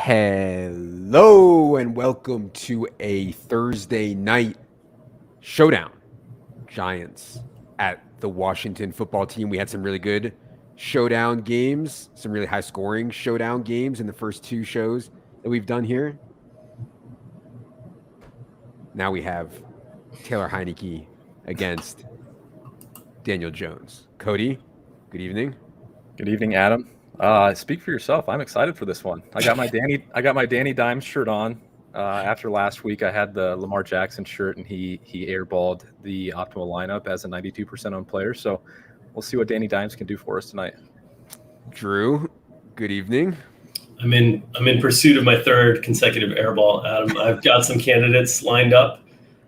Hello and welcome to a Thursday night showdown. Giants at the Washington football team. We had some really good showdown games, some really high scoring showdown games in the first two shows that we've done here. Now we have Taylor Heineke against Daniel Jones. Cody, good evening. Good evening, Adam. Speak for yourself. I'm excited for this one. I got my Danny Dimes shirt on. After last week, I had the Lamar Jackson shirt, and he airballed the optimal lineup as a 92% owned player. So we'll see what Danny Dimes can do for us tonight. Drew, good evening. I'm in pursuit of my third consecutive airball, Adam. I've got some candidates lined up.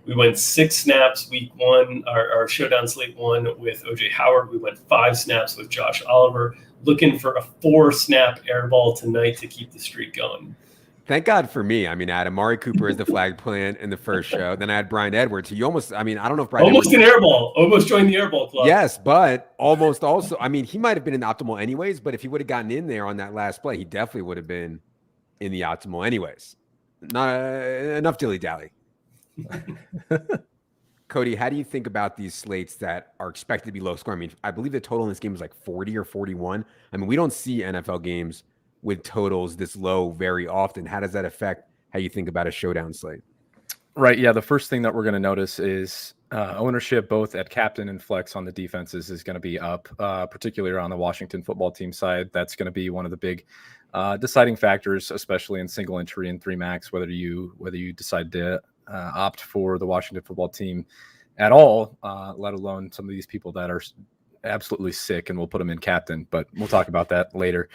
We went 6 snaps week one, our showdown slate one with OJ Howard. We went 5 snaps with Josh Oliver. Looking for a 4-snap airball tonight to keep the streak going. Thank God for me. I mean, I had Amari Cooper as the flag plant in the first show. Then I had Brian Edwards. He almost, I don't know if Brian Almost Edwards, an airball. Almost joined the airball club. Yes, but almost also. I mean, he might have been in the optimal anyways, but if he would have gotten in there on that last play, he definitely would have been in the optimal anyways. Not enough dilly-dally. Cody, how do you think about these slates that are expected to be low scoring? I mean, I believe the total in this game is like 40 or 41. I mean, we don't see NFL games with totals this low very often. How does that affect how you think about a showdown slate? Right. Yeah. The first thing that we're going to notice is ownership both at captain and flex on the defenses is going to be up, particularly on the Washington football team side. That's going to be one of the big deciding factors, especially in single entry and 3 max, whether you decide to opt for the Washington football team at all, let alone some of these people that are absolutely sick, and we'll put them in captain, but we'll talk about that later.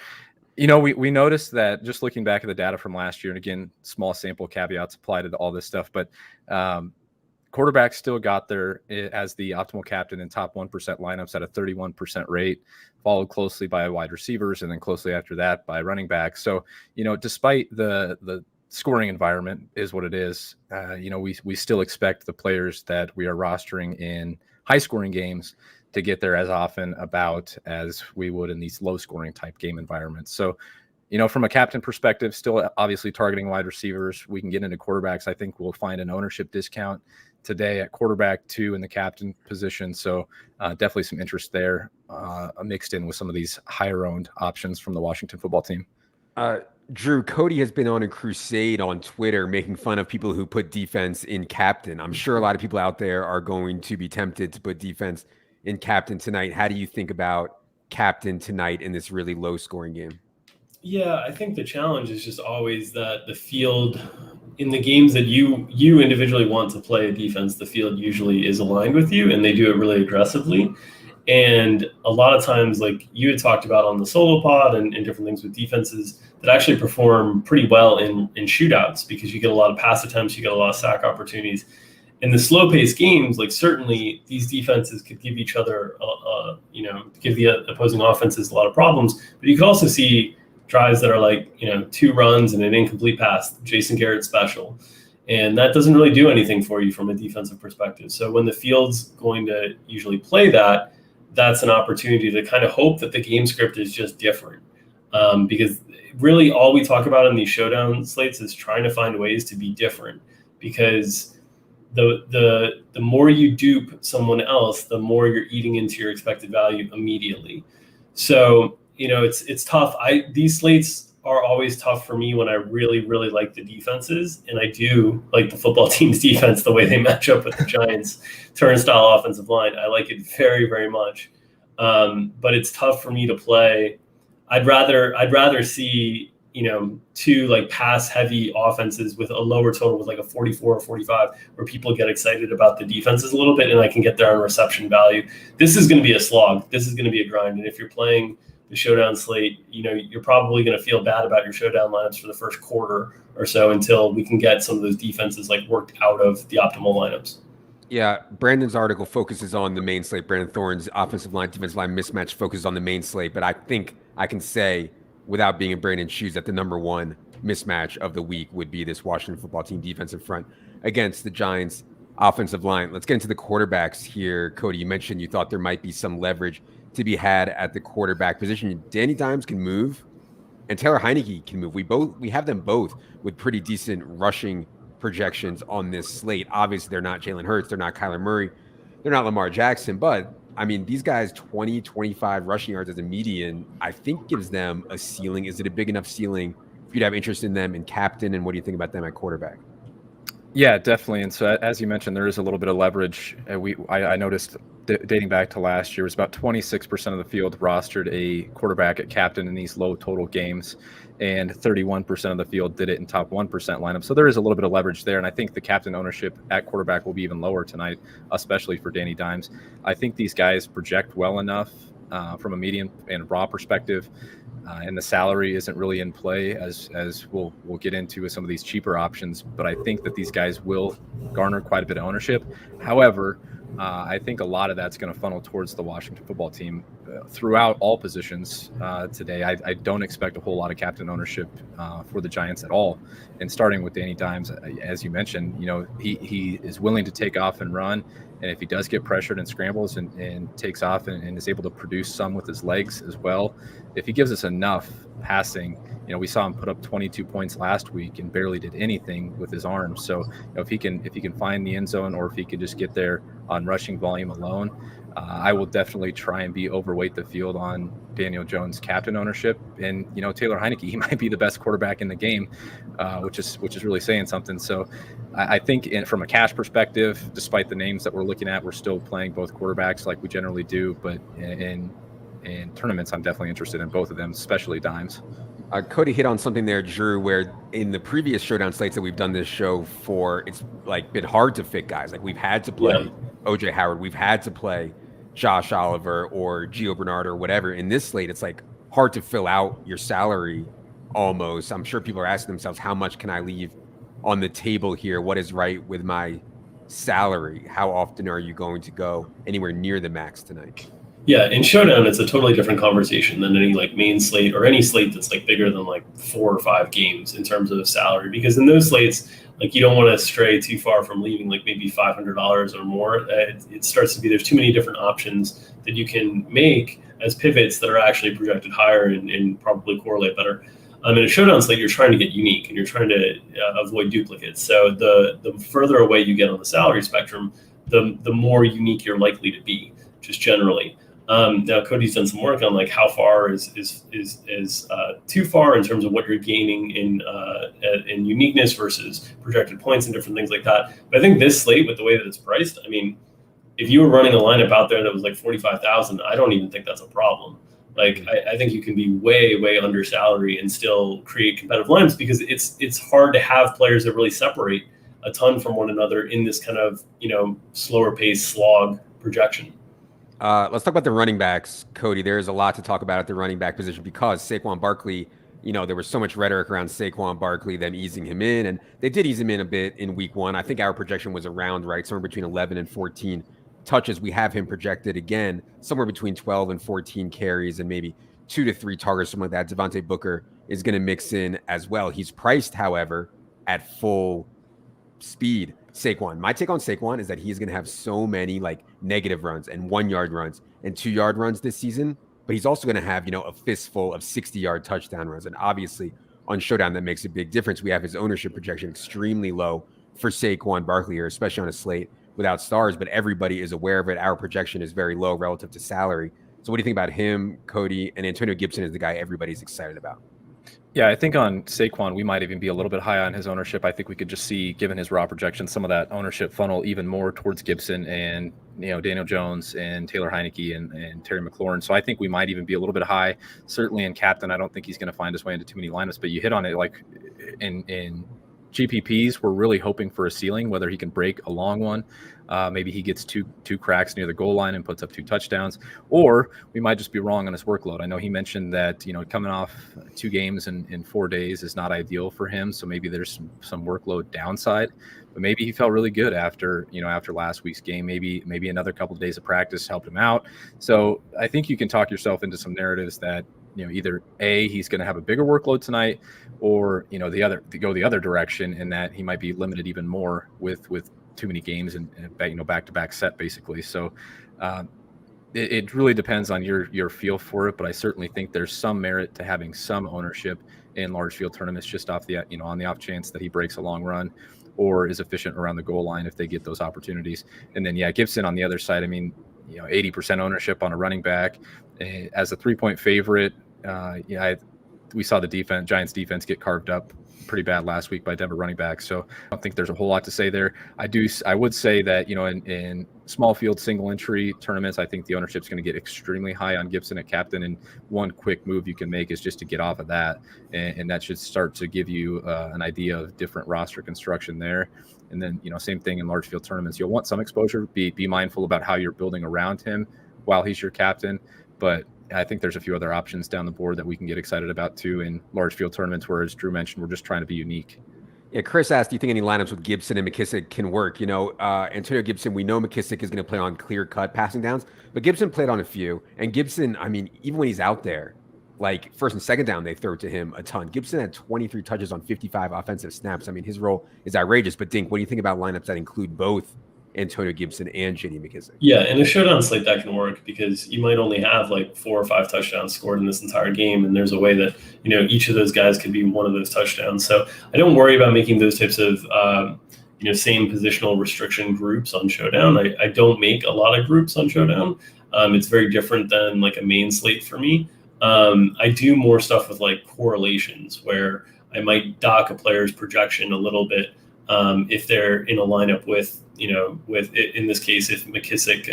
You know, we noticed that just looking back at the data from last year, and again, small sample caveats apply to all this stuff, but quarterbacks still got there as the optimal captain in top 1% lineups at a 31% rate, followed closely by wide receivers, and then closely after that by running backs. So, you know, despite the scoring environment is what it is, you know, we still expect the players that we are rostering in high scoring games to get there as often about as we would in these low scoring type game environments. So, you know, from a captain perspective, still obviously targeting wide receivers. We can get into quarterbacks. I think we'll find an ownership discount today at quarterback 2 in the captain position. So definitely some interest there mixed in with some of these higher owned options from the Washington football team. Drew, Cody has been on a crusade on Twitter making fun of people who put defense in captain. I'm sure a lot of people out there are going to be tempted to put defense in captain tonight. How do you think about captain tonight in this really low scoring game? Yeah, I think the challenge is just always that the field in the games that you individually want to play a defense, the field usually is aligned with you and they do it really aggressively. And a lot of times, like you had talked about on the solo pod and different things with defenses that actually perform pretty well in shootouts because you get a lot of pass attempts, you get a lot of sack opportunities. In the slow-paced games, like certainly these defenses could give each other, give the opposing offenses a lot of problems. But you could also see drives that are like, 2 runs and an incomplete pass, Jason Garrett special. And that doesn't really do anything for you from a defensive perspective. So when the field's going to usually play that, that's an opportunity to kind of hope that the game script is just different. Because really all we talk about in these showdown slates is trying to find ways to be different. Because the more you dupe someone else, the more you're eating into your expected value immediately. So, it's tough. These slates are always tough for me when I really, really like the defenses. And I do like the football team's defense, the way they match up with the Giants' turnstile offensive line. I like it very, very much. But it's tough for me to play. I'd rather see, 2 like pass heavy offenses with a lower total with like a 44 or 45 where people get excited about the defenses a little bit and I can get there on reception value. This is going to be a slog. This is going to be a grind. And if you're playing the showdown slate, you're probably going to feel bad about your showdown lineups for the first quarter or so until we can get some of those defenses like worked out of the optimal lineups. Yeah, Brandon's article focuses on the main slate. Brandon Thorne's offensive line, defensive line mismatch focuses on the main slate. But I think I can say, without being in Brandon's shoes, that the number 1 mismatch of the week would be this Washington football team defensive front against the Giants offensive line. Let's get into the quarterbacks here. Cody, you mentioned you thought there might be some leverage to be had at the quarterback position. Danny Dimes can move and Taylor Heineke can move. We have them both with pretty decent rushing projections on this slate. Obviously, they're not Jalen Hurts, they're not Kyler Murray, they're not Lamar Jackson, but I mean, these guys 20, 25 rushing yards as a median, I think gives them a ceiling. Is it a big enough ceiling for you to have interest in them in captain? And what do you think about them at quarterback? Yeah, definitely. And so, as you mentioned, there is a little bit of leverage. I noticed dating back to last year, it was about 26% of the field rostered a quarterback at captain in these low total games, and 31% of the field did it in top 1% lineup. So there is a little bit of leverage there. And I think the captain ownership at quarterback will be even lower tonight, especially for Danny Dimes. I think these guys project well enough from a median and raw perspective. And the salary isn't really in play as we'll get into with some of these cheaper options. But I think that these guys will garner quite a bit of ownership. However, I think a lot of that's going to funnel towards the Washington football team throughout all positions today. I don't expect a whole lot of captain ownership for the Giants at all. And starting with Danny Dimes, as you mentioned, he is willing to take off and run. And if he does get pressured and scrambles and takes off and is able to produce some with his legs as well, if he gives us enough passing, we saw him put up 22 points last week and barely did anything with his arms. So if he can find the end zone, or if he could just get there on rushing volume alone, I will definitely try and be overweight the field on Daniel Jones' captain ownership. And Taylor Heineke, he might be the best quarterback in the game, which is really saying something. So I think from a cash perspective, despite the names that we're looking at, we're still playing both quarterbacks like we generally do. But in tournaments, I'm definitely interested in both of them, especially Dimes. Cody hit on something there, Drew, where in the previous showdown slates that we've done this show for, it's like been hard to fit guys. Like we've had to play OJ Howard, we've had to play Josh Oliver or Gio Bernard or whatever. In this slate, it's like hard to fill out your salary almost. I'm sure people are asking themselves, how much can I leave on the table here? What is right with my salary? How often are you going to go anywhere near the max tonight? Yeah, in Showdown, it's a totally different conversation than any like main slate or any slate that's like bigger than like 4 or 5 games in terms of salary. Because in those slates, like you don't want to stray too far from leaving like maybe $500 or more. It starts to be, there's too many different options that you can make as pivots that are actually projected higher and probably correlate better. In a Showdown slate, you're trying to get unique and you're trying to avoid duplicates. So the further away you get on the salary spectrum, the more unique you're likely to be, just generally. Now Cody's done some work on like how far is too far in terms of what you're gaining in uniqueness versus projected points and different things like that. But I think this slate, with the way that it's priced, I mean, if you were running a lineup out there that was like 45,000, I don't even think that's a problem. Like I think you can be way under salary and still create competitive lineups, because it's hard to have players that really separate a ton from one another in this kind of slower pace slog projection. Let's talk about the running backs, Cody. There's a lot to talk about at the running back position because Saquon Barkley, there was so much rhetoric around Saquon Barkley, them easing him in, and they did ease him in a bit in week 1. I think our projection was around right, somewhere between 11 and 14 touches. We have him projected again, somewhere between 12 and 14 carries and maybe 2 to 3 targets, something like that. Devontae Booker is going to mix in as well. He's priced, however, at full speed. Saquon. My take on Saquon is that he's going to have so many like negative runs and 1-yard runs and 2-yard runs this season, but he's also going to have, a fistful of 60-yard touchdown runs. And obviously on Showdown, that makes a big difference. We have his ownership projection extremely low for Saquon Barkley here, especially on a slate without stars, but everybody is aware of it. Our projection is very low relative to salary. So what do you think about him, Cody? And Antonio Gibson is the guy everybody's excited about. Yeah, I think on Saquon, we might even be a little bit high on his ownership. I think we could just see, given his raw projection, some of that ownership funnel even more towards Gibson and Daniel Jones and Taylor Heineke and Terry McLaurin. So I think we might even be a little bit high. Certainly in captain, I don't think he's going to find his way into too many lineups. But you hit on it, like in GPPs, we're really hoping for a ceiling, whether he can break a long one. Maybe he gets two cracks near the goal line and puts up 2 touchdowns, or we might just be wrong on his workload. I know he mentioned that, coming off 2 games in 4 days is not ideal for him. So maybe there's some workload downside, but maybe he felt really good after last week's game. Maybe another couple of days of practice helped him out. So I think you can talk yourself into some narratives that, either A, he's going to have a bigger workload tonight, or, go the other direction, in that he might be limited even more with too many games and back-to-back set basically. So it really depends on your feel for it, but I certainly think there's some merit to having some ownership in large field tournaments, just off the on the off chance that he breaks a long run or is efficient around the goal line if they get those opportunities. And then Gibson on the other side, I mean, 80% ownership on a running back as a 3-point favorite. We saw the Giants defense get carved up pretty bad last week by Denver running backs. So I don't think there's a whole lot to say there. I would say that, in small field single entry tournaments, I think the ownership is going to get extremely high on Gibson at captain. And one quick move you can make is just to get off of that. And that should start to give you an idea of different roster construction there. And then, same thing in large field tournaments. You'll want some exposure. Be mindful about how you're building around him while he's your captain. But I think there's a few other options down the board that we can get excited about too in large field tournaments where, as Drew mentioned, we're just trying to be unique. Yeah, Chris asked, do you think any lineups with Gibson and McKissick can work? Antonio Gibson, we know McKissick is going to play on clear-cut passing downs, but Gibson played on a few. And Gibson, I mean, even when he's out there, like first and second down, they throw to him a ton. Gibson had 23 touches on 55 offensive snaps. I mean, his role is outrageous. But Dink, what do you think about lineups that include both Antonio Gibson and J.D. McKissick? Yeah, in a showdown slate that can work because you might only have like 4 or 5 touchdowns scored in this entire game, and there's a way that each of those guys could be one of those touchdowns. So I don't worry about making those types of same positional restriction groups on showdown. I don't make a lot of groups on showdown. It's very different than like a main slate for me. I do more stuff with like correlations where I might dock a player's projection a little bit if they're in a lineup with in this case, if McKissick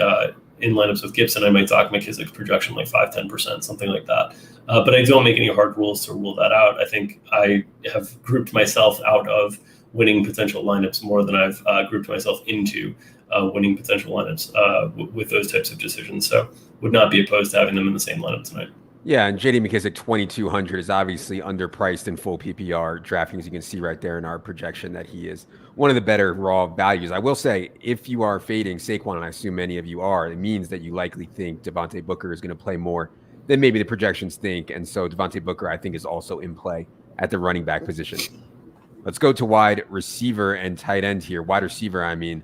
in lineups with Gibson, I might dock McKissick's projection like 5-10%, something like that. But I don't make any hard rules to rule that out. I think I have grouped myself out of winning potential lineups more than I've grouped myself into winning potential lineups with those types of decisions. So would not be opposed to having them in the same lineup tonight. Yeah, and J.D. McKissick 2,200 is obviously underpriced in full PPR drafting, as you can see right there in our projection that he is one of the better raw values. I will say, if you are fading Saquon, and I assume many of you are, it means that you likely think Devontae Booker is going to play more than maybe the projections think. And so Devontae Booker, I think, is also in play at the running back position. Let's go to wide receiver and tight end here. Wide receiver, I mean,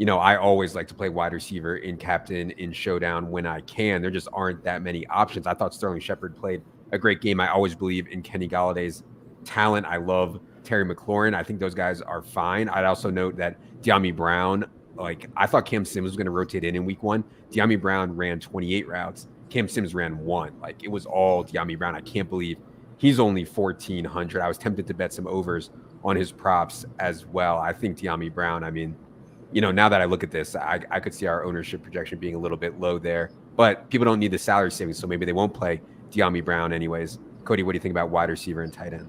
I always like to play wide receiver in captain, in showdown when I can. There just aren't that many options. I thought Sterling Shepard played a great game. I always believe in Kenny Galladay's talent. I love Terry McLaurin. I think those guys are fine. I'd also note that De'Ami Brown, I thought Cam Sims was going to rotate in week 1. De'Ami Brown ran 28 routes. Cam Sims ran 1. It was all De'Ami Brown. I can't believe he's only 1,400. I was tempted to bet some overs on his props as well. I think De'Ami Brown, I mean, now that I look at this, I could see our ownership projection being a little bit low there. But people don't need the salary savings, so maybe they won't play De'Ami Brown anyways. Cody, what do you think about wide receiver and tight end?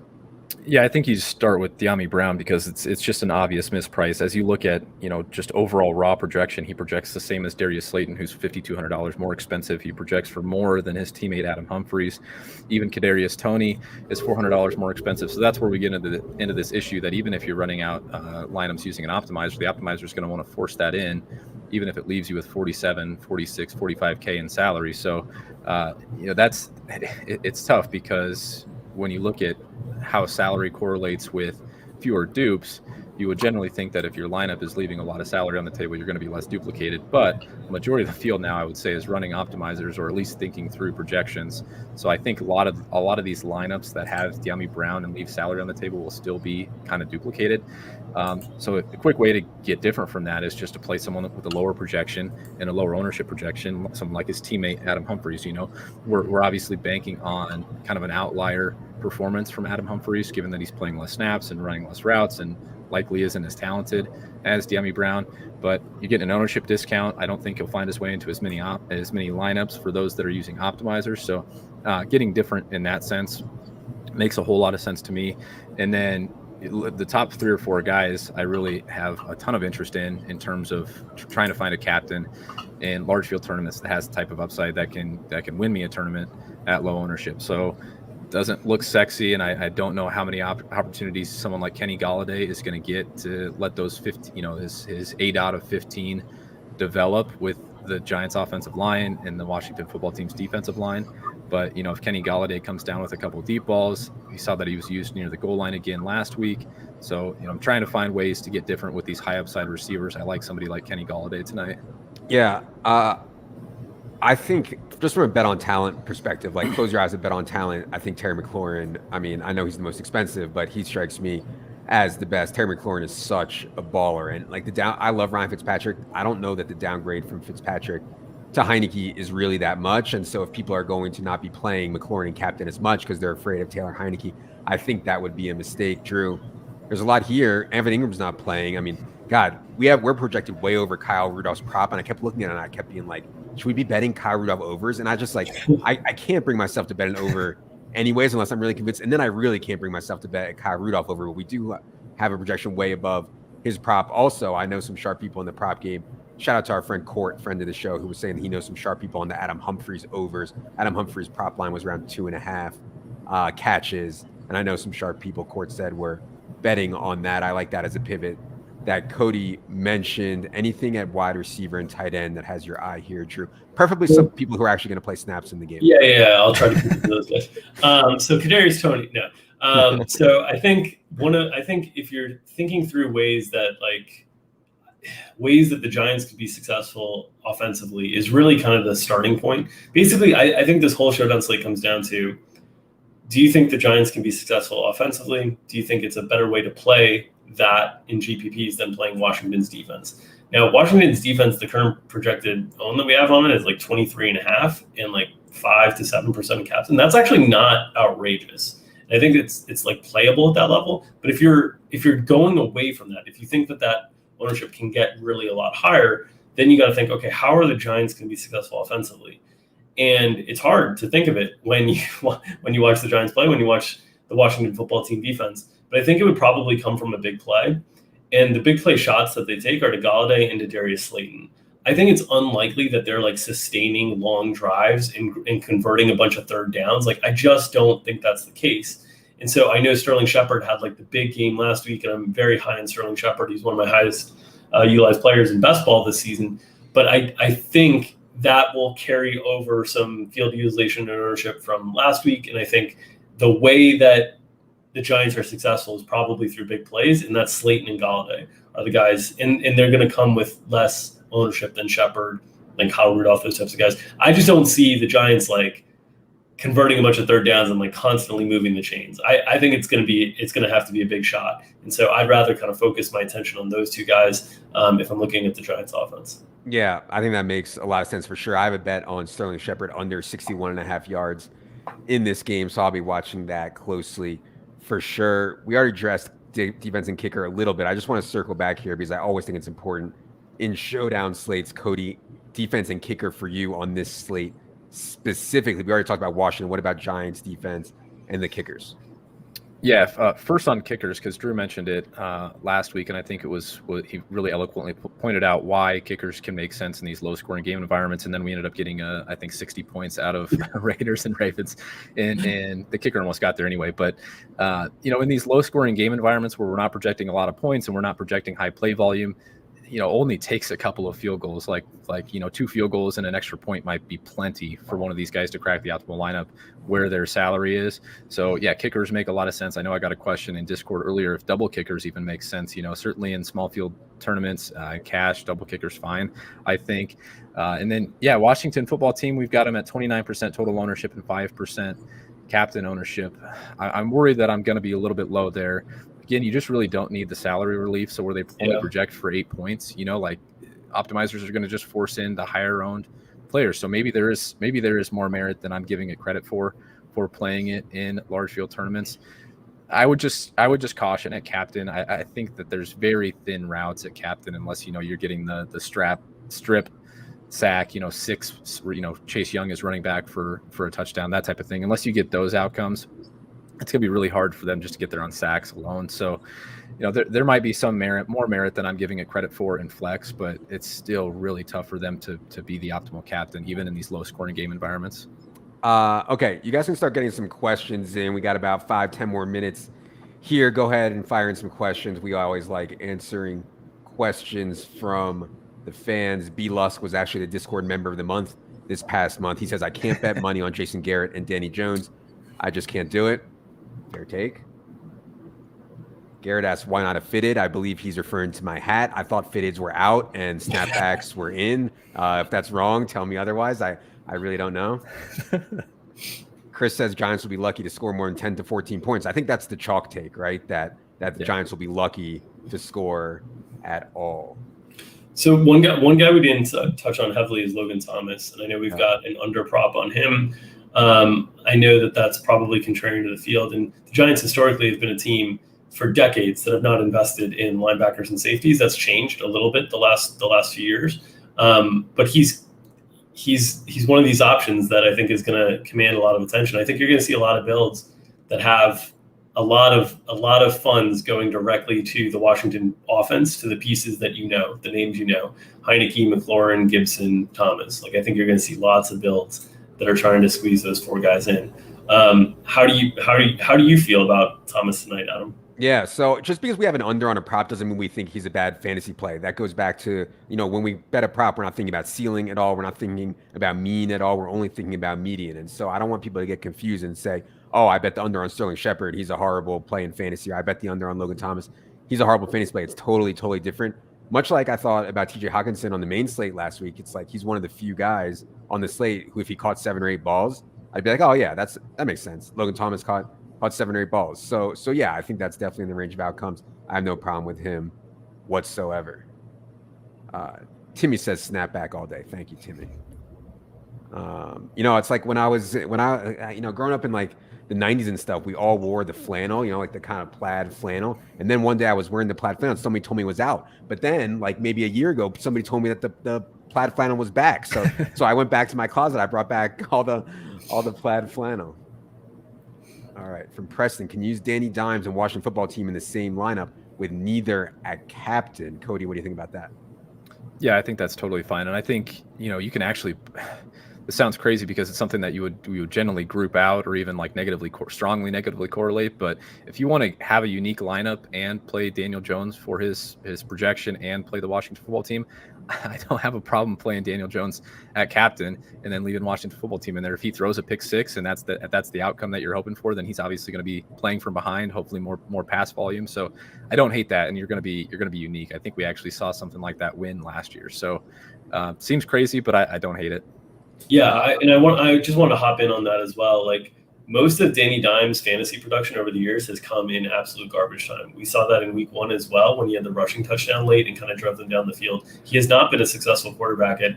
Yeah, I think you start with De'Ami Brown because it's just an obvious misprice. As you look at, just overall raw projection, he projects the same as Darius Slayton, who's $5,200 more expensive. He projects for more than his teammate Adam Humphries. Even Kadarius Toney is $400 more expensive. So that's where we get into this issue that even if you're running out lineups using an optimizer, the optimizer is going to want to force that in, even if it leaves you with 47, 46, 45K in salary. So, it's tough because when you look at how salary correlates with fewer dupes, you would generally think that if your lineup is leaving a lot of salary on the table, you're going to be less duplicated. But the majority of the field now, I would say, is running optimizers or at least thinking through projections. So I think a lot of these lineups that have De'Ami Brown and leave salary on the table will still be kind of duplicated. So a quick way to get different from that is just to play someone with a lower projection and a lower ownership projection, someone like his teammate Adam Humphries. We're obviously banking on kind of an outlier performance from Adam Humphries, given that he's playing less snaps and running less routes and likely isn't as talented as De'Ami Brown. But you get an ownership discount. I don't think he'll find his way into as many lineups for those that are using optimizers. So getting different in that sense makes a whole lot of sense to me. And then the top 3 or 4 guys I really have a ton of interest in terms of trying to find a captain in large field tournaments that has the type of upside that can win me a tournament at low ownership. So it doesn't look sexy, and I don't know how many opportunities someone like Kenny Galladay is going to get to let those 15, his 8 out of 15 develop with the Giants offensive line and the Washington football team's defensive line. But, if Kenny Galladay comes down with a couple of deep balls, we saw that he was used near the goal line again last week. So, I'm trying to find ways to get different with these high upside receivers. I like somebody like Kenny Galladay tonight. Yeah. I think just from a bet on talent perspective, like close your eyes and bet on talent. I think Terry McLaurin, I mean, I know he's the most expensive, but he strikes me as the best. Terry McLaurin is such a baller. And like I love Ryan Fitzpatrick. I don't know that the downgrade from Fitzpatrick to Heineke is really that much. And so if people are going to not be playing McLaurin and captain as much because they're afraid of Taylor Heineke, I think that would be a mistake. Drew, there's a lot here. Evan Ingram's not playing. I mean, God, we're projected way over Kyle Rudolph's prop, and I kept looking at it and I kept being like, should we be betting Kyle Rudolph overs? And I just like, I can't bring myself to bet an over anyways, unless I'm really convinced. And then I really can't bring myself to bet Kyle Rudolph over, but we do have a projection way above his prop. Also, I know some sharp people in the prop game. Shout out to our friend Court, friend of the show, who was saying he knows some sharp people on the Adam Humphries overs. Adam Humphries prop line was around 2.5 catches. And I know some sharp people, Court said, were betting on that. I like that as a pivot that Cody mentioned. Anything at wide receiver and tight end that has your eye here, Drew? Preferably some people who are actually going to play snaps in the game. Yeah. I'll try to keep those guys. So Kadarius Toney, no. So I think if you're thinking through ways that the Giants could be successful offensively is really kind of the starting point. Basically, I think this whole showdown slate comes down to, do you think the Giants can be successful offensively? Do you think it's a better way to play that in GPPs than playing Washington's defense? Now, Washington's defense, the current projected own that we have on it is like 23.5 and like 5 to 7% of caps. And that's actually not outrageous. And I think it's like playable at that level. But if you're going away from that, if you think that ownership can get really a lot higher, then you got to think, okay, how are the Giants going to be successful offensively? And it's hard to think of it when you watch the Giants play, when you watch the Washington football team defense. But I think it would probably come from a big play. And the big play shots that they take are to Galladay and to Darius Slayton. I think it's unlikely that they're like sustaining long drives and converting a bunch of third downs. Like, I just don't think that's the case. And so I know Sterling Shepard had like the big game last week, and I'm very high on Sterling Shepard. He's one of my highest utilized players in best ball this season. But I think that will carry over some field utilization and ownership from last week. And I think the way that the Giants are successful is probably through big plays, and that's Slayton and Galladay are the guys. And they're going to come with less ownership than Shepard, like Kyle Rudolph, those types of guys. I just don't see the Giants like converting a bunch of third downs and like constantly moving the chains. I think it's going to have to be a big shot. And so I'd rather kind of focus my attention on those two guys if I'm looking at the Giants offense. Yeah, I think that makes a lot of sense for sure. I have a bet on Sterling Shepard under 61.5 yards in this game, so I'll be watching that closely for sure. We already addressed defense and kicker a little bit. I just want to circle back here because I always think it's important in showdown slates. Cody, defense and kicker for you on this slate specifically. We already talked about Washington. What about Giants defense and the kickers? Yeah, first on kickers, because Drew mentioned it last week, and I think he really eloquently pointed out why kickers can make sense in these low-scoring game environments, and then we ended up getting, I think, 60 points out of Raiders and Ravens, and the kicker almost got there anyway. But, in these low-scoring game environments where we're not projecting a lot of points and we're not projecting high play volume, only takes a couple of field goals, like 2 field goals and an extra point might be plenty for one of these guys to crack the optimal lineup where their salary is. So yeah, kickers make a lot of sense. I know I got a question in Discord earlier if double kickers even make sense. Certainly in small field tournaments, cash, double kickers fine, I think. And then Washington football team, we've got them at 29% total ownership and 5% captain ownership. I'm worried that I'm going to be a little bit low there. Again, you just really don't need the salary relief. So where they only project for 8 points, like optimizers are going to just force in the higher owned players. So maybe there is more merit than I'm giving it credit for playing it in large field tournaments. I would just caution at captain. I think that there's very thin routes at captain unless you're getting the strip sack, 6, Chase Young is running back for a touchdown, that type of thing. Unless you get those outcomes, it's going to be really hard for them just to get there on sacks alone. So, there might be some more merit than I'm giving it credit for in flex, but it's still really tough for them to be the optimal captain, even in these low scoring game environments. Okay, you guys can start getting some questions in. We got about 5-10 more minutes here. Go ahead and fire in some questions. We always like answering questions from the fans. B. Lusk was actually the Discord member of the month this past month. He says, I can't bet money on Jason Garrett and Danny Jones. I just can't do it. Fair take. Garrett asks, why not a fitted? I believe he's referring to my hat. I thought fitteds were out and snapbacks were in. If that's wrong, tell me otherwise. I I really don't know. Chris says Giants will be lucky to score more than 10 to 14 points. I think that's the chalk take, right? That the Giants will be lucky to score at all. So one guy we didn't touch on heavily is Logan Thomas, and I know we've got an under prop on him. I know that's probably contrarian to the field, and the Giants historically have been a team for decades that have not invested in linebackers and safeties. That's changed a little bit the last few years, but he's one of these options that I think is going to command a lot of attention. I think you're going to see a lot of builds that have a lot of funds going directly to the Washington offense, to the pieces that the names Heineke, McLaurin, Gibson, Thomas. Like I think you're going to see lots of builds that are trying to squeeze those four guys in. How do you feel about Thomas tonight, Adam? Yeah, so just because we have an under on a prop doesn't mean we think he's a bad fantasy play. That goes back to, when we bet a prop, we're not thinking about ceiling at all. We're not thinking about mean at all. We're only thinking about median. And so I don't want people to get confused and say, oh, I bet the under on Sterling Shepard. He's a horrible play in fantasy. Or I bet the under on Logan Thomas. He's a horrible fantasy play. It's totally, totally different. Much like I thought about TJ Hawkinson on the main slate last week. It's like he's one of the few guys on the slate who, if he caught 7 or 8 balls, I'd be like, oh, yeah, that makes sense. Logan Thomas caught 7 or 8 balls. So yeah, I think that's definitely in the range of outcomes. I have no problem with him whatsoever. Timmy says snap back all day. Thank you, Timmy. It's like when I growing up in like the 90s and stuff, we all wore the flannel, like the kind of plaid flannel. And then one day I was wearing the plaid flannel and somebody told me it was out. But then like maybe a year ago, somebody told me that the plaid flannel was back. So I went back to my closet. I brought back all the plaid flannel. All right, from Preston, can you use Danny Dimes and Washington football team in the same lineup with neither at captain? Cody, what do you think about that? Yeah, I think that's totally fine. And I think, you can actually, this sounds crazy because it's something that you would generally group out or even like strongly negatively correlate. But if you want to have a unique lineup and play Daniel Jones for his projection and play the Washington football team, I don't have a problem playing Daniel Jones at captain and then leaving Washington football team in there. If he throws a pick 6 and that's the outcome that you're hoping for, then he's obviously going to be playing from behind, hopefully more pass volume. So I don't hate that, and you're going to be unique. I think we actually saw something like that win last year. So seems crazy, but I don't hate it. Yeah, I just want to hop in on that as well. Like most of Danny Dimes' fantasy production over the years has come in absolute garbage time. We saw that in week 1 as well when he had the rushing touchdown late and kind of drove them down the field. He has not been a successful quarterback at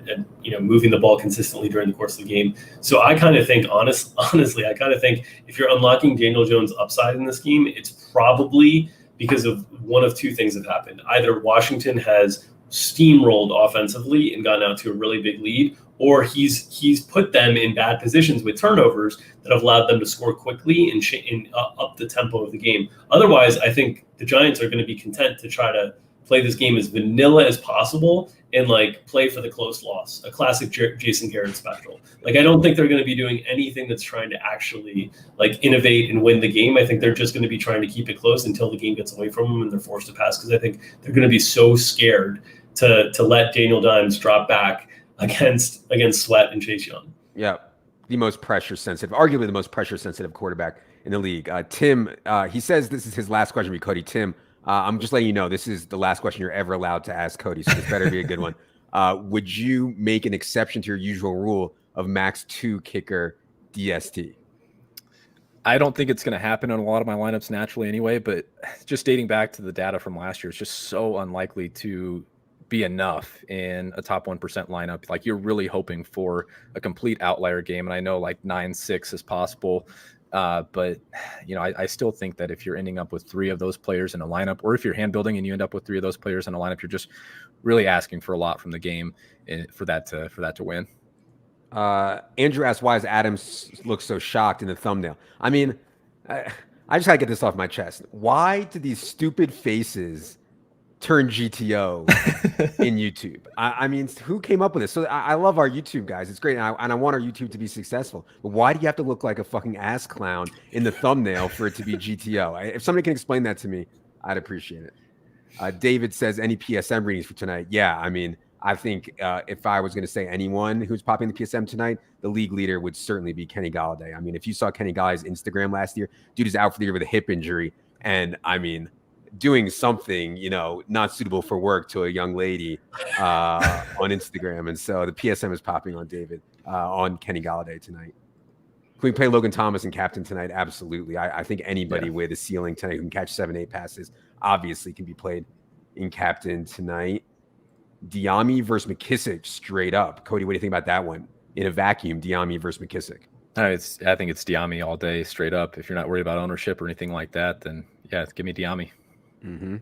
moving the ball consistently during the course of the game. So I kind of think, honestly, if you're unlocking Daniel Jones' upside in this game, it's probably because of one of two things have happened. Either Washington has steamrolled offensively and gotten out to a really big lead, or he's put them in bad positions with turnovers that have allowed them to score quickly and up the tempo of the game. Otherwise, I think the Giants are going to be content to try to play this game as vanilla as possible and like play for the close loss, a classic Jason Garrett special. Like I don't think they're going to be doing anything that's trying to actually like innovate and win the game. I think they're just going to be trying to keep it close until the game gets away from them and they're forced to pass, because I think they're going to be so scared to let Daniel Dimes drop back against Sweat and Chase Young. Yeah, the most pressure sensitive, arguably the most pressure sensitive quarterback in the league. Tim, he says this is his last question for Cody. Tim, I'm just letting you know this is the last question you're ever allowed to ask Cody, so this better be a good one. Would you make an exception to your usual rule of max 2 kicker DST? I don't think it's going to happen in a lot of my lineups naturally anyway, but just dating back to the data from last year, it's just so unlikely to be enough in a top 1% lineup. Like you're really hoping for a complete outlier game. And I know like 9-6 is possible. But I still think that if you're ending up with 3 of those players in a lineup, or if you're hand building and you end up with 3 of those players in a lineup, you're just really asking for a lot from the game for that to win. Andrew asked, why does Adams look so shocked in the thumbnail? I mean, I just gotta get this off my chest. Why do these stupid faces turn GTO in YouTube? I mean, who came up with this? So I love our YouTube guys. It's great. And I want our YouTube to be successful. But why do you have to look like a fucking ass clown in the thumbnail for it to be GTO? If somebody can explain that to me, I'd appreciate it. David says, any PSM readings for tonight? Yeah, I mean, I think if I was going to say anyone who's popping the PSM tonight, the league leader would certainly be Kenny Galladay. I mean, if you saw Kenny Galladay's Instagram last year, dude is out for the year with a hip injury. And I mean, doing something, not suitable for work to a young lady on Instagram. And so the PSM is popping on David on Kenny Golladay tonight. Can we play Logan Thomas and captain tonight? Absolutely. I think anybody with a ceiling tonight who can catch 7-8 passes obviously can be played in captain tonight. Diami versus McKissick straight up. Cody, what do you think about that one? In a vacuum, Diami versus McKissick. I think it's Diami all day straight up. If you're not worried about ownership or anything like that, then yeah, give me Diami. Mm-hmm.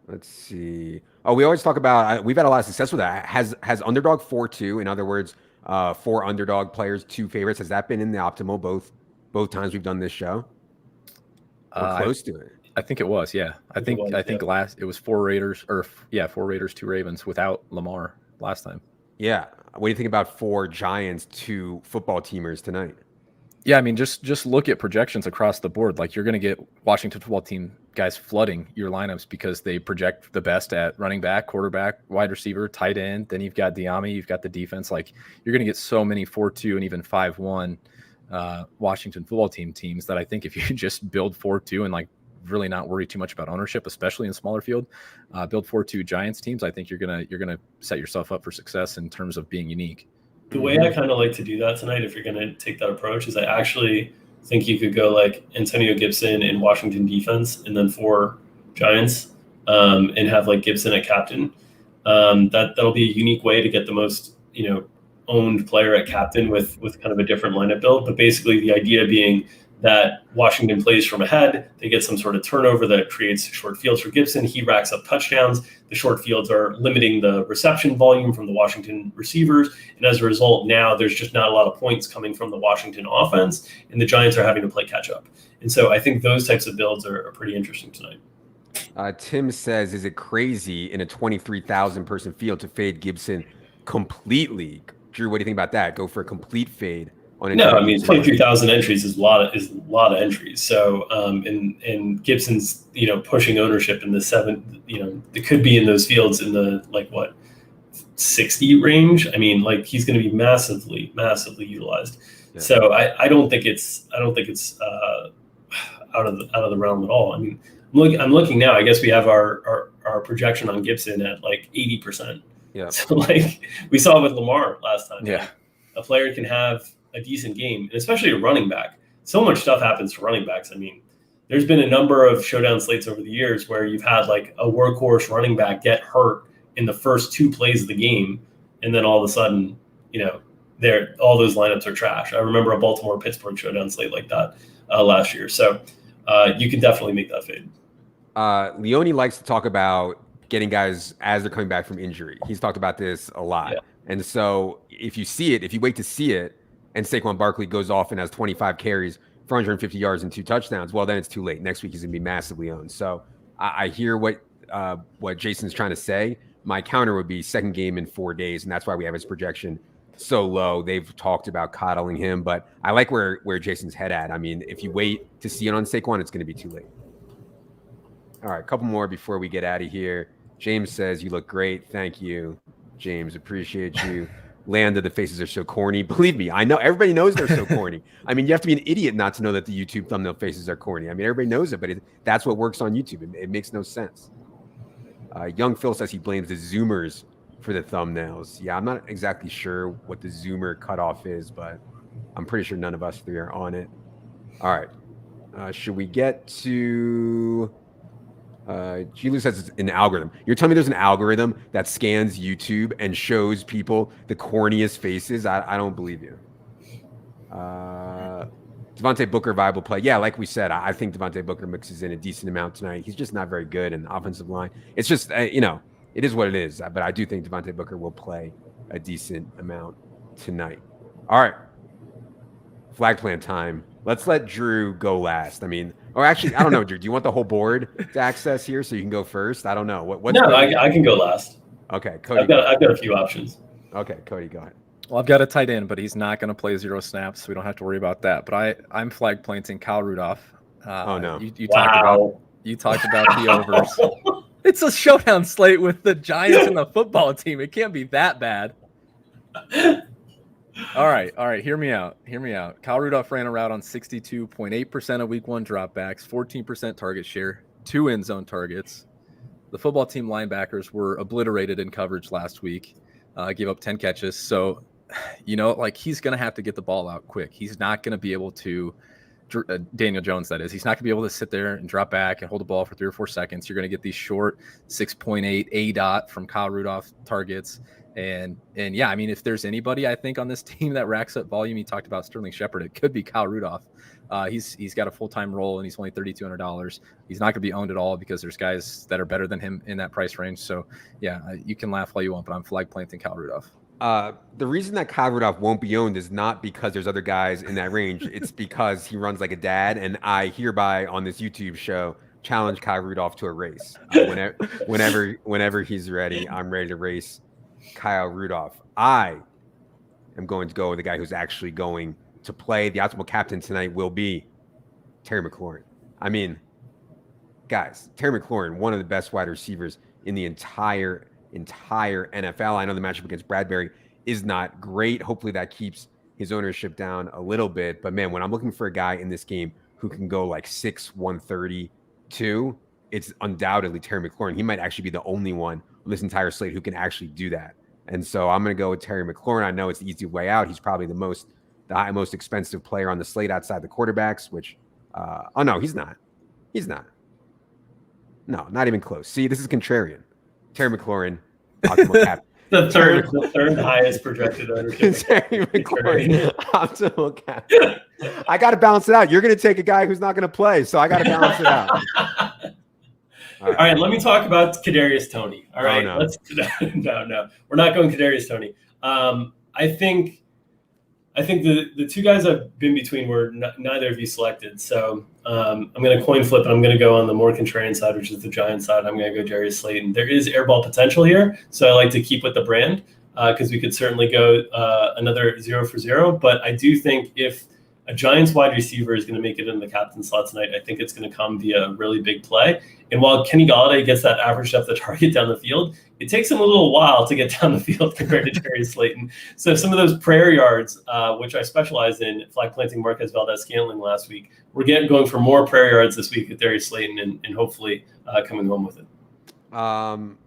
Let's see. Oh, we always talk about, we've had a lot of success with that. Has underdog 4-2, in other words, 4 underdog players, 2 favorites. Has that been in the optimal both times we've done this show? We're close to it. I think it was, yeah. I think last it was 4 Raiders 4 Raiders, 2 Ravens without Lamar last time. Yeah. What do you think about 4 Giants, 2 football teamers tonight? Yeah, I mean, just look at projections across the board. Like, you're going to get Washington football team guys flooding your lineups because they project the best at running back, quarterback, wide receiver, tight end. Then you've got Diami, you've got the defense. Like, you're going to get so many 4-2 and even 5-1 Washington football teams that I think if you just build 4-2 and like really not worry too much about ownership, especially in smaller field, build 4-2 Giants teams, I think you're gonna set yourself up for success in terms of being unique. The way I kind of like to do that tonight, if you're going to take that approach, is I actually think you could go like Antonio Gibson in Washington defense and then 4 Giants and have like Gibson at captain. That'll be a unique way to get the most, owned player at captain with kind of a different lineup build. But basically the idea being that Washington plays from ahead. They get some sort of turnover that creates short fields for Gibson. He racks up touchdowns. The short fields are limiting the reception volume from the Washington receivers. And as a result, now there's just not a lot of points coming from the Washington offense, and the Giants are having to play catch up. And so I think those types of builds are pretty interesting tonight. Tim says, is it crazy in a 23,000 person field to fade Gibson completely? Drew, what do you think about that? Go for a complete fade. No, I mean 23,000 entries is a lot of entries. So and Gibson's pushing ownership in the 7. It could be in those fields in the 60 range. I mean, he's going to be massively utilized. Yeah. So I don't think it's out of the realm at all. I mean, I'm looking now. I guess we have our projection on Gibson at 80%. Yeah. So we saw with Lamar last time. Yeah. A player can have a decent game, and especially a running back. So much stuff happens to running backs. I mean, there's been a number of showdown slates over the years where you've had a workhorse running back get hurt in the first 2 plays of the game, and then all of a sudden, all those lineups are trash. I remember a Baltimore-Pittsburgh showdown slate like that last year. So you can definitely make that fade. Leone likes to talk about getting guys as they're coming back from injury. He's talked about this a lot. Yeah. And so if you wait to see it, and Saquon Barkley goes off and has 25 carries for 150 yards and 2 touchdowns, well, then it's too late. Next week he's going to be massively owned. So I hear what Jason's trying to say. My counter would be second game in 4 days, and that's why we have his projection so low. They've talked about coddling him, but I like where Jason's head at. I mean, if you wait to see it on Saquon, it's going to be too late. All right, a couple more before we get out of here. James says, you look great. Thank you, James. Appreciate you. Landa, the faces are so corny. Believe me, I know everybody knows they're so corny. I mean, you have to be an idiot not to know that the YouTube thumbnail faces are corny. I mean, everybody knows it, but that's what works on YouTube. It makes no sense. Young Phil says he blames the Zoomers for the thumbnails. Yeah, I'm not exactly sure what the Zoomer cutoff is, but I'm pretty sure none of us 3 are on it. All right. Should we get to... Gilu says it's an algorithm. You're telling me there's an algorithm that scans YouTube and shows people the corniest faces? I don't believe you. Devontae Booker, viable play. Yeah, like we said, I think Devontae Booker mixes in a decent amount tonight. He's just not very good in the offensive line. It's just, it is what it is. But I do think Devontae Booker will play a decent amount tonight. All right. Flag plan time. Let's let Drew go last. I mean, or actually, I don't know, Drew. Do you want the whole board to access here so you can go first? I don't know. I can go last. Okay, Cody. I've got a few options. Okay, Cody, go ahead. Well, I've got a tight end, but he's not going to play 0 snaps, so we don't have to worry about that. But I'm flag planting Kyle Rudolph. Oh no! You talked about the overs. It's a showdown slate with the Giants and the football team. It can't be that bad. All right. Hear me out. Kyle Rudolph ran a route on 62.8% of week 1 dropbacks, 14% target share. 2 end zone targets. The football team linebackers were obliterated in coverage last week, gave up 10 catches. So, like he's going to have to get the ball out quick. He's not going to be able to, Daniel Jones, that is, he's not going to be able to sit there and drop back and hold the ball for 3 or 4 seconds. You're going to get these short 6.8 ADOT from Kyle Rudolph targets. And yeah, I mean, if there's anybody I think on this team that racks up volume, he talked about Sterling Shepard, it could be Kyle Rudolph. He's got a full-time role and he's only $3,200. He's not going to be owned at all because there's guys that are better than him in that price range. So yeah, you can laugh all you want, but I'm flag planting Kyle Rudolph. The reason that Kyle Rudolph won't be owned is not because there's other guys in that range. It's because he runs like a dad, and I hereby on this YouTube show challenge Kyle Rudolph to a race. Whenever he's ready, I'm ready to race Kyle Rudolph. I am going to go with the guy who's actually going to play. The optimal captain tonight will be Terry McLaurin. I mean, guys, Terry McLaurin, one of the best wide receivers in the entire NFL. I know the matchup against Bradbury is not great. Hopefully that keeps his ownership down a little bit. But man, when I'm looking for a guy in this game who can go like 6'132", it's undoubtedly Terry McLaurin. He might actually be the only one on this entire slate who can actually do that. And so I'm going to go with Terry McLaurin. I know it's the easy way out. He's probably the most expensive player on the slate outside the quarterbacks, which, oh no, he's not. No, not even close. See, this is contrarian. Terry McLaurin, optimal captain. The third highest projected ownership. Terry McLaurin, optimal captain. I got to balance it out. You're going to take a guy who's not going to play, so I got to balance it out. All right, let me talk about Kadarius Toney. All right, no. No, we're not going Kadarius Toney. I think the 2 guys I've been between were neither of you selected. So I'm going to coin flip, and I'm going to go on the more contrarian side, which is the Giants side. I'm going to go Darius Slayton. There is airball potential here, so I like to keep with the brand because we could certainly go another 0 for 0. But I do think if a Giants wide receiver is going to make it in the captain slot tonight, I think it's going to come via a really big play. And while Kenny Golladay gets that average depth of target down the field, it takes him a little while to get down the field compared to Darius Slayton. So some of those prayer yards, which I specialized in flag planting Marquez Valdez-Scantling last week, we're going for more prayer yards this week with Darius Slayton and hopefully coming home with it. Adam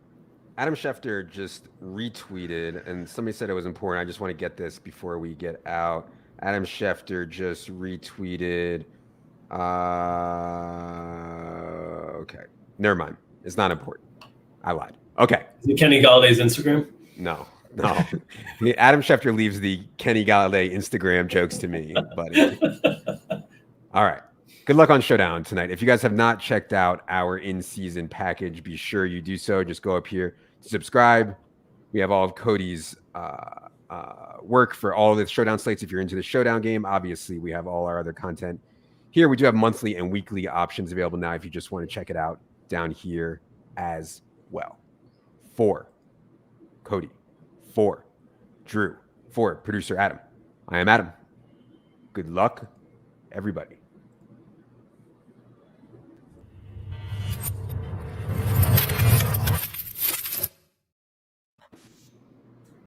Schefter just retweeted, and somebody said it was important. I just want to get this before we get out. Adam Schefter just retweeted. Okay. Never mind. It's not important. I lied. Okay. Is it Kenny Galladay's Instagram? No. Adam Schefter leaves the Kenny Galladay Instagram jokes to me, buddy. All right. Good luck on Showdown tonight. If you guys have not checked out our in-season package, be sure you do so. Just go up here to subscribe. We have all of Cody's work for all of the Showdown slates. If you're into the Showdown game, obviously we have all our other content here. We do have monthly and weekly options available now if you just want to check it out down here as well. For Cody, for Drew, for producer Adam, I am Adam. Good luck, everybody.